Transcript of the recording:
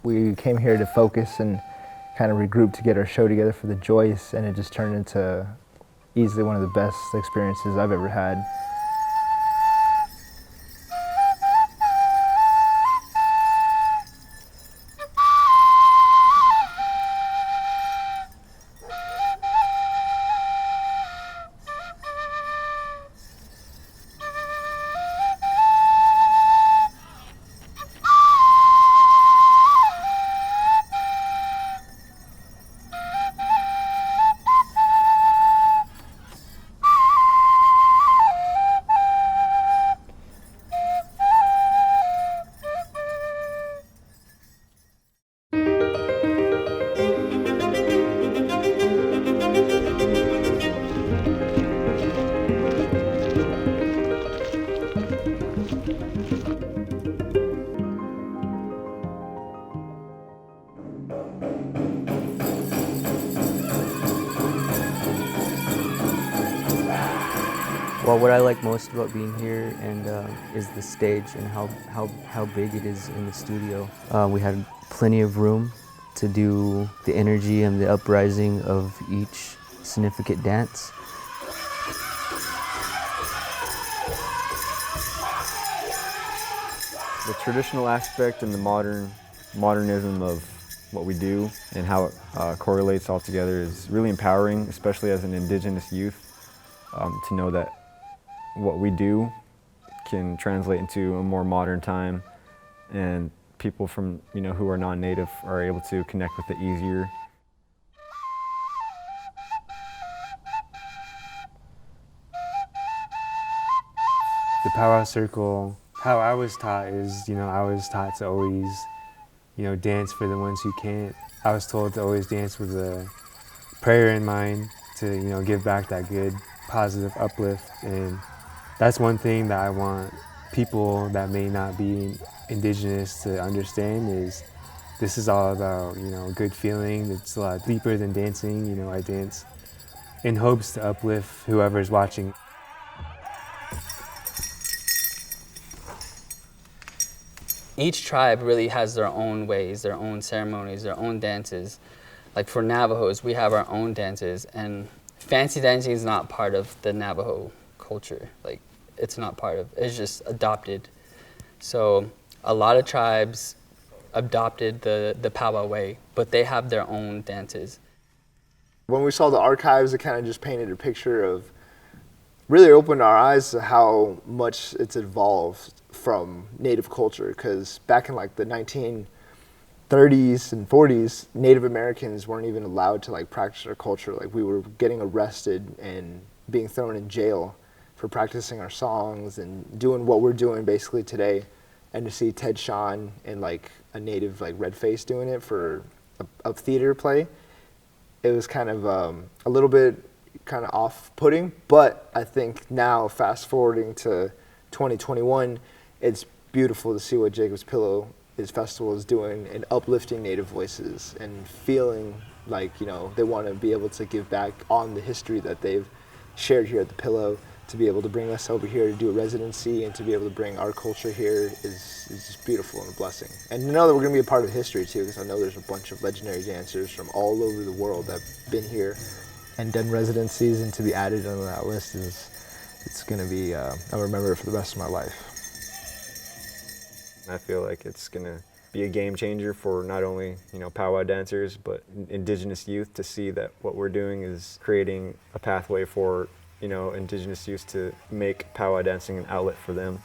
We came here to focus and kind of regroup to get our show together for the Joyce, and it just turned into easily one of the best experiences I've ever had. Well, what I like most about being here and is the stage and how big it is in the studio. We had plenty of room to do the energy and the uprising of each significant dance. The traditional aspect and the modernism of what we do and how it correlates all together is really empowering, especially as an Indigenous youth, to know that what we do can translate into a more modern time, and people from who are non-native are able to connect with it easier. The powwow circle, how I was taught is, I was taught to always, dance for the ones who can't. I was told to always dance with a prayer in mind to, give back that good, positive uplift. And that's one thing that I want people that may not be Indigenous to understand is this is all about, good feeling. It's a lot deeper than dancing. I dance in hopes to uplift whoever's watching. Each tribe really has their own ways, their own ceremonies, their own dances. Like for Navajos, we have our own dances, and fancy dancing is not part of the Navajo culture. Like, it's not part of, it's just adopted. So a lot of tribes adopted the powwow way, but they have their own dances. When we saw the archives, it kind of just painted a picture of, really opened our eyes to how much it's evolved from Native culture, because back in like the 1930s and 40s, Native Americans weren't even allowed to like practice their culture. Like, we were getting arrested and being thrown in jail for practicing our songs and doing what we're doing basically today. And to see Ted Shawn and like a native like Redface doing it for a theater play, it was kind of a little bit kind of off-putting. But I think now, fast forwarding to 2021, it's beautiful to see what Jacob's Pillow, his festival, is doing and uplifting Native voices and feeling like they want to be able to give back on the history that they've shared here at the Pillow. To be able to bring us over here to do a residency and to be able to bring our culture here is just beautiful and a blessing. And to know that we're going to be a part of history too, because I know there's a bunch of legendary dancers from all over the world that have been here and done residencies, and to be added on that list it's going to be, I'll remember it for the rest of my life. I feel like it's going to be a game changer for not only powwow dancers, but Indigenous youth, to see that what we're doing is creating a pathway for Indigenous youth to make powwow dancing an outlet for them.